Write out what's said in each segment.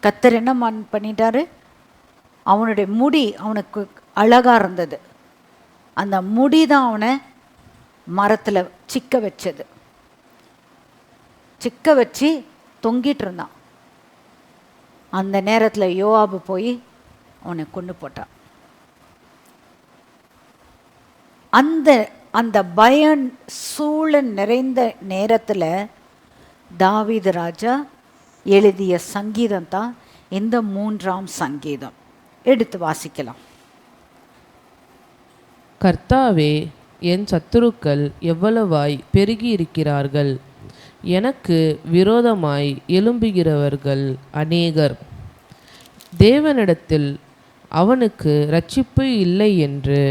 கர்த்தர் என்ன பண்ணிட்டாரு, அவனுடைய முடி அவனுக்கு அழகாக இருந்தது. அந்த முடி தான் அவனை மரத்தில் சிக்க வச்சது. சிக்க வச்சு தொங்கிட்டு இருந்தான். அந்த நேரத்தில் யோவாபு போய் அவனை கொண்டு போட்டான். அந்த அந்த பயம் சூழல் நிறைந்த நேரத்தில் தாவீது ராஜா எழுதிய சங்கீதம் தான் இந்த 3ஆம் சங்கீதம். எடுத்து வாசிக்கலாம். கர்த்தாவே, என் சத்துருக்கள் எவ்வளவாய் பெருகி இருக்கிறார்கள், எனக்கு விரோதமாய் எழும்புகிறவர்கள் அநேகர். தேவனிடத்தில் அவனுக்கு இரட்சிப்பு இல்லை என்று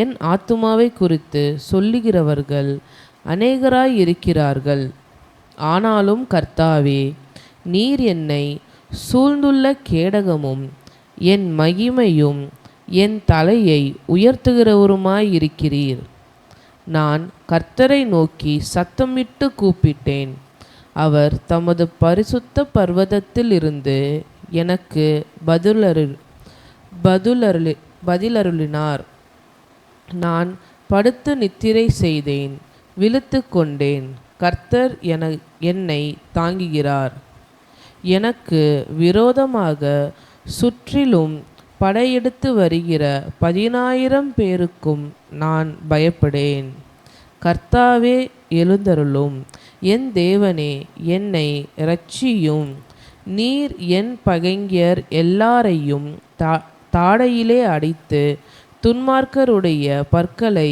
என் ஆத்துமாவை குறித்து சொல்லுகிறவர்கள் அநேகராய் இருக்கிறார்கள். ஆனாலும் கர்த்தாவே, நீர் என்னை சூழ்ந்துள்ள கேடகமும் என் மகிமையும் என் தலையை உயர்த்துகிறவருமாயிருக்கிறீர். நான் கர்த்தரை நோக்கி சத்தமிட்டு கூப்பிட்டேன். அவர் தமது பரிசுத்த பர்வதத்திலிருந்து எனக்கு பதிலருளினார். நான் படுத்து நித்திரை செய்தேன், விழித்து கொண்டேன். கர்த்தர் என்னை தாங்குகிறார். எனக்கு விரோதமாக சுற்றிலும் படையெடுத்து வருகிற 10,000 பேருக்கும் நான் பயப்படேன். கர்த்தாவே, எழுந்தருளும். என் தேவனே, என்னை இரட்சியும். நீர் என் பகைஞர் எல்லாரையும் தாடையிலே அடித்து துன்மார்க்கருடைய பற்களை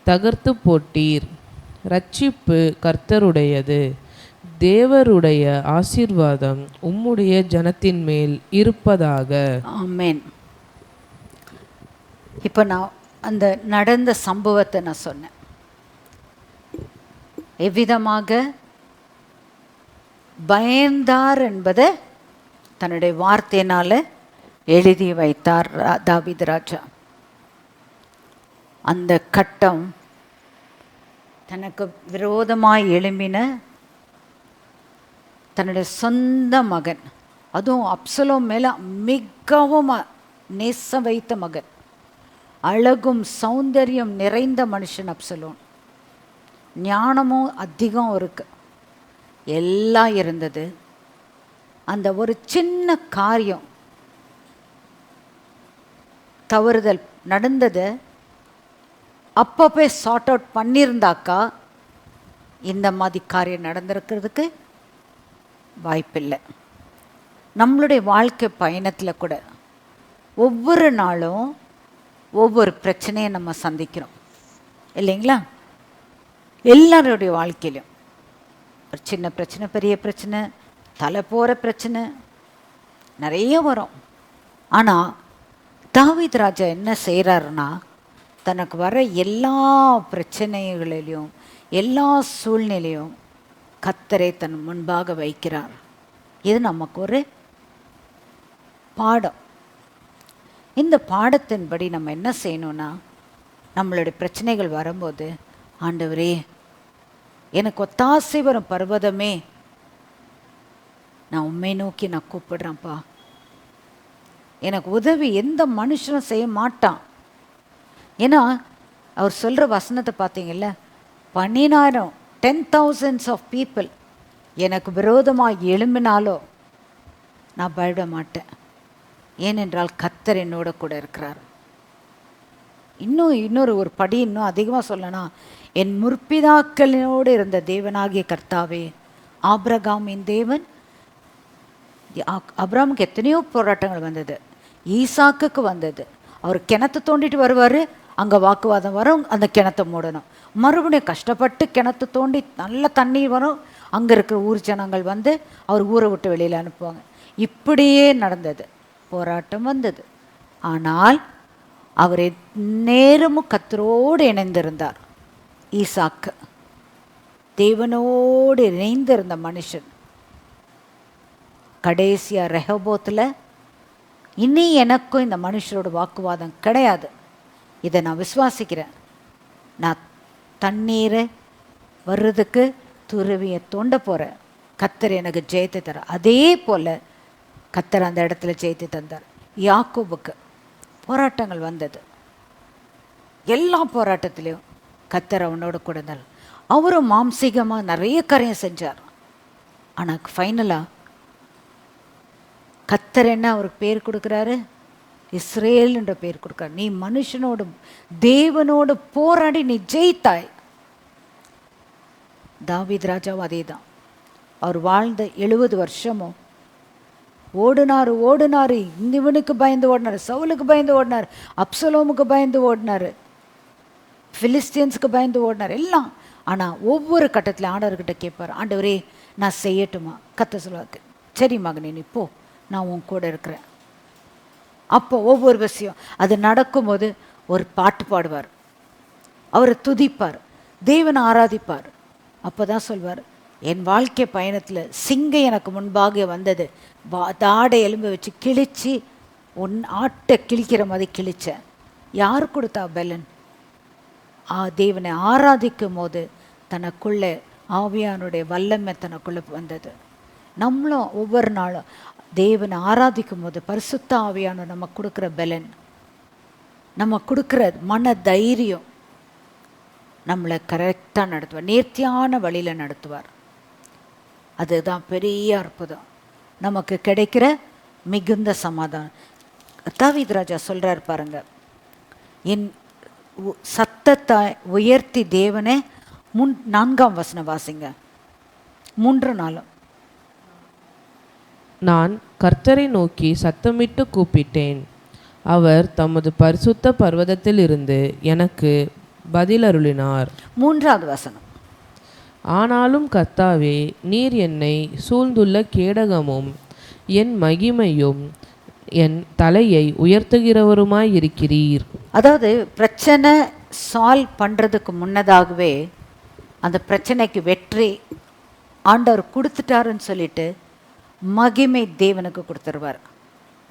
தகர்த்து போட்டீர். இரட்சிப்பு கர்த்தருடையது. தேவருடைய ஆசீர்வாதம் உம்முடைய ஜனத்தின் மேல் இருப்பதாக. ஆமென். இப்போ நான் அந்த நடந்த சம்பவத்தை நான் சொன்னேன். எவ்விதமாக பயந்தார் என்பதை தன்னுடைய வார்த்தையினால் எழுதி வைத்தார் தாவீது ராஜா. அந்த கட்டம் தனக்கு விரோதமாய் எழும்பின தன்னுடைய சொந்த மகன், அதுவும் அப்சலோம் மேலே மிகவும் நேசம் வைத்த மகன், அழகும் சௌந்தரியம் நிறைந்த மனுஷன் அப்சலோம், ஞானமும் அதிகம் இருக்கு, எல்லாம் இருந்தது. அந்த ஒரு சின்ன காரியம் தவறுதல் நடந்தது. அப்போ போய் சார்ட் அவுட் பண்ணியிருந்தாக்கா இந்த மாதிரி காரியம் நடந்திருக்கிறதுக்கு வாய்ப்பில்லை. நம்மளுடைய வாழ்க்கை பயணத்தில் கூட ஒவ்வொரு நாளும் ஒவ்வொரு பிரச்சனையை நம்ம சந்திக்கிறோம் இல்லைங்களா? எல்லாருடைய வாழ்க்கையிலும் ஒரு சின்ன பிரச்சனை, பெரிய பிரச்சனை, தலை போகிற பிரச்சனை நிறைய வரும். ஆனால் தாவீது ராஜா என்ன செய்கிறாருன்னா, தனக்கு வர எல்லா பிரச்சனைகளிலையும் எல்லா சூழ்நிலையும் கர்த்தரை தன் முன்பாக வைக்கிறார். இது நமக்கு ஒரு பாடம். இந்த பாடத்தின்படி நம்ம என்ன செய்யணும்னா, நம்மளுடைய பிரச்சனைகள் வரும்போது, ஆண்டவரே எனக்கு ஒத்தாசை வரும் பர்வதமே, நான் உண்மை நோக்கி நான் கூப்பிடுறேன்ப்பா, எனக்கு உதவி எந்த மனுஷனும் செய்ய மாட்டான். ஏன்னா அவர் சொல்கிற வசனத்தை பார்த்தீங்கல்ல, 10,000 10,000s ஆஃப் பீப்புள் எனக்கு விரோதமாக எழும்பினாலோ நான் பயப்பட மாட்டேன். ஏனென்றால் கர்த்தர் என்னோட கூட இருக்கிறார். இன்னொரு ஒரு படி இன்னும் அதிகமாக சொல்லனா, என் முற்பிதாக்களோடு இருந்த தேவனாகிய கர்த்தாவே, ஆபிரகாமின் தேவன். ஆபிரகாமுக்கு எத்தனையோ போராட்டங்கள் வந்தது, ஈசாக்குக்கு வந்தது. அவர் கிணத்து தோண்டிட்டு வருவார், அங்கே வாக்குவாதம் வரும், அந்த கிணத்தை மூடணும். மறுபடியும் கஷ்டப்பட்டு கிணத்து தோண்டி நல்ல தண்ணீர் வரும், அங்கே இருக்கிற ஊர் ஜனங்கள் வந்து அவர் ஊரை விட்டு வெளியில் அனுப்புவாங்க. இப்படியே நடந்தது, போராட்டம் வந்தது. ஆனால் அவர் நேரமும் கர்த்தரோடு இணைந்திருந்தார். ஈசாக்கு தேவனோடு இணைந்திருந்த மனுஷன். கடைசியாக ரெஹோபோத்தில் இனி எனக்கும் இந்த மனுஷரோட வாக்குவாதம் கிடையாது, இதை நான் விசுவாசிக்கிறேன், நான் தண்ணீரை வர்றதுக்கு துருவியை தோண்ட போகிறேன், கர்த்தர் எனக்கு ஜெயத்தை தர. அதே போல் கர்த்தர் அந்த இடத்துல ஜெயித்து தந்தார். யாக்கோபுக்கு போராட்டங்கள் வந்தது. எல்லா போராட்டத்திலையும் கர்த்தர் அவனோட கூட இருந்தார். அவரும் மாம்சீகமாக நிறைய காரியம் செஞ்சார். ஆனால் ஃபைனலாக கர்த்தர் என்ன அவருக்கு பேர் கொடுக்குறாரு? இஸ்ரேல்ன்ற பேர் கொடுக்குறாரு. நீ மனுஷனோடு தேவனோடு போராடி நீ ஜெயித்தாய். தாவீது ராஜாவும் அதே தான். அவர் வாழ்ந்த 70 வருஷமும் ஓடினாரு. இவனுக்கு பயந்து ஓடினார், சவுலுக்கு பயந்து ஓடினார், அப்சலோமுக்கு பயந்து ஓடினார், பிலிஸ்தீன்ஸுக்கு பயந்து ஓடினார், எல்லாம். ஆனால் ஒவ்வொரு கட்டத்தில் ஆண்டவர்கிட்ட கேட்பார், ஆண்டவரே நான் செய்யட்டுமா? கர்த்தர் சொல்லுவார், சரி மகனே நீ போ, நான் உன் கூட இருக்கிறேன். அப்போ ஒவ்வொரு விஷயம் அது நடக்கும்போது ஒரு பாட்டு பாடுவார், அவரை துதிப்பார், தேவனை ஆராதிப்பார். அப்போ தான் சொல்வார், என் வாழ்க்கை பயணத்தில் சிங்கம் எனக்கு முன்பாக வந்தது, தாடை எலும்பை வச்சு கிழிச்சு ஆட்டை கிழிக்கிற மாதிரி கிழிச்சேன். யார் கொடுத்தா பெலன்? தேவனை ஆராதிக்கும் போது தனக்குள்ளே ஆவியானுடைய வல்லமை தனக்குள்ளே வந்தது. நம்மளும் ஒவ்வொரு நாளும் தேவனை ஆராதிக்கும் போது பரிசுத்த ஆவியான நம்ம கொடுக்குற பெலன், நம்ம கொடுக்குற மன தைரியம் நம்மளை கரெக்டாக நடத்துவார், நேர்த்தியான வழியில் நடத்துவார். அதுதான் பெரிய அற்புதம், நமக்கு கிடைக்கிற மிகுந்த சமாதானம். தாவீது ராஜா சொல்கிறார் பாருங்க, என் சத்தத்தை உயர்த்தி தேவனே 4ஆம் வசனம் வாசிங்க. 3 நான் கர்த்தரை நோக்கி சத்தமிட்டு கூப்பிட்டேன், அவர் தமது பரிசுத்த பர்வதத்திலிருந்து எனக்கு பதிலருளினார். 3வது வசனம். ஆனாலும் கர்த்தாவே, நீர் என்னை சூழ்ந்துள்ள கேடகமும் என் மகிமையும் என் தலையை உயர்த்துகிறவருமாயிருக்கிறீர். அதாவது பிரச்சனை சால்வ் பண்ணுறதுக்கு முன்னதாகவே அந்த பிரச்சனைக்கு வெற்றி ஆண்டவர் கொடுத்துட்டாருன்னு சொல்லிட்டு மகிமை தேவனுக்கு கொடுத்துருவார்.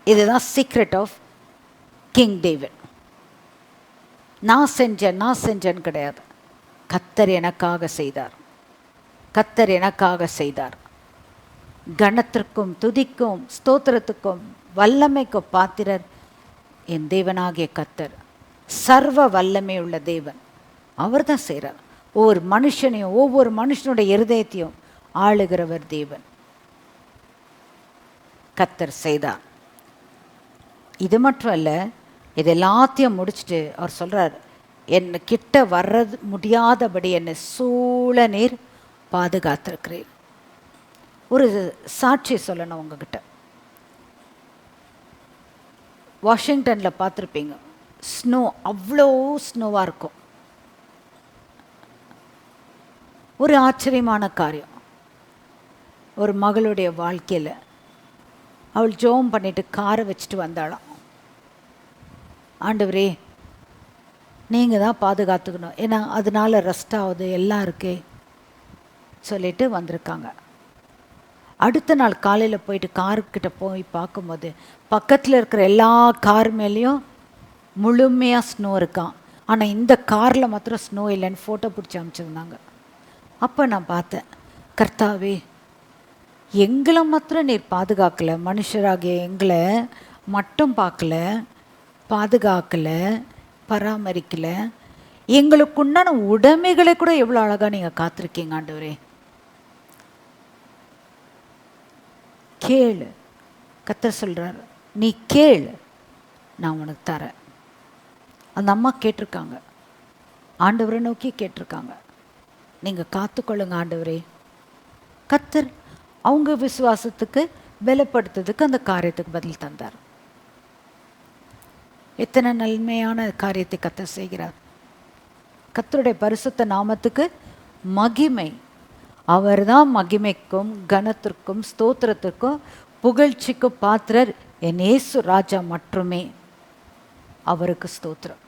இதுதான் சீக்ரெட் ஆஃப் கிங் டேவிட். நான் செஞ்சேன்னு கிடையாது, கர்த்தர் எனக்காக செய்தார், கர்த்தர் எனக்காக செய்தார். கணத்திற்கும் துதிக்கும் ஸ்தோத்திரத்துக்கும் வல்லமைக்கும் பாத்திரர் என் தேவனாகிய கர்த்தர், சர்வ வல்லமை உள்ள தேவன். அவர் தான் செய்கிறார். ஒவ்வொரு மனுஷனையும் ஒவ்வொரு மனுஷனுடைய இருதயத்தையும் ஆளுகிறவர் தேவன். கர்த்தர் செய்தார். இது மட்டும் அல்ல, இது எல்லாத்தையும் முடிச்சுட்டு அவர் சொல்கிறார், என்னை கிட்ட வர்றது முடியாதபடி என்னை சூழ நீர் பாதுகாத்திருக்கிறீர். ஒரு சாட்சி சொல்லணும் உங்ககிட்ட. வாஷிங்டனில் பார்த்துருப்பீங்க, ஸ்னோ, அவ்வளோ ஸ்னோவாக இருக்கும். ஒரு ஆச்சரியமான காரியம், ஒரு மகளுடைய வாழ்க்கையில் அவள் ஜோம் பண்ணிட்டு காரை வச்சுட்டு வந்தாளாம். ஆண்டவரே நீங்கள் தான் பாதுகாத்துக்கணும், ஏன்னா அதனால ரெஸ்ட் ஆகுது எல்லாம் இருக்கே சொல்லிட்டு வந்திருக்காங்க. அடுத்த நாள் காலையில் போயிட்டு காருக்கிட்ட போய் பார்க்கும்போது பக்கத்தில் இருக்கிற எல்லா கார் மேலேயும் முழுமையாக ஸ்னோ இருக்கான், ஆனால் இந்த காரில் மாத்திரம் ஸ்னோ இல்லைன்னு ஃபோட்டோ பிடிச்சி அனுப்பிச்சிருந்தாங்க. அப்போ நான் பார்த்தேன், கர்த்தாவே எங்களை மாத்திரம் நீர் பாதுகாக்கலை, மனுஷராகிய எங்களை மட்டும் பார்க்கல, பாதுகாக்கலை, பராமரிக்கலை, எங்களுக்குண்டான உடைமைகளை கூட எவ்வளோ அழகாக நீங்கள் காத்திருக்கீங்க ஆண்டவரே. கேளு, கர்த்தர் சொல்கிறார், நீ கேளு நான் உனக்கு தரேன். அந்த அம்மா கேட்டிருக்காங்க, ஆண்டவரை நோக்கி கேட்டிருக்காங்க, நீங்கள் காத்துக்கொள்ளுங்க ஆண்டவரே. கர்த்தர் அவங்க விசுவாசத்துக்கு பலப்படுத்துறதுக்கு அந்த காரியத்துக்கு பதில் தந்தார். எத்தனை நன்மையான காரியத்தை கர்த்தர் செய்கிறார். கர்த்தருடைய பரிசுத்த நாமத்துக்கு மகிமை. அவர் தான் மகிமைக்கும் கனத்திற்கும் ஸ்தோத்திரத்திற்கும் புகழ்ச்சிக்கும் பாத்திரர் என் இயேசு ராஜா மட்டுமே. அவருக்கு ஸ்தோத்திரம்.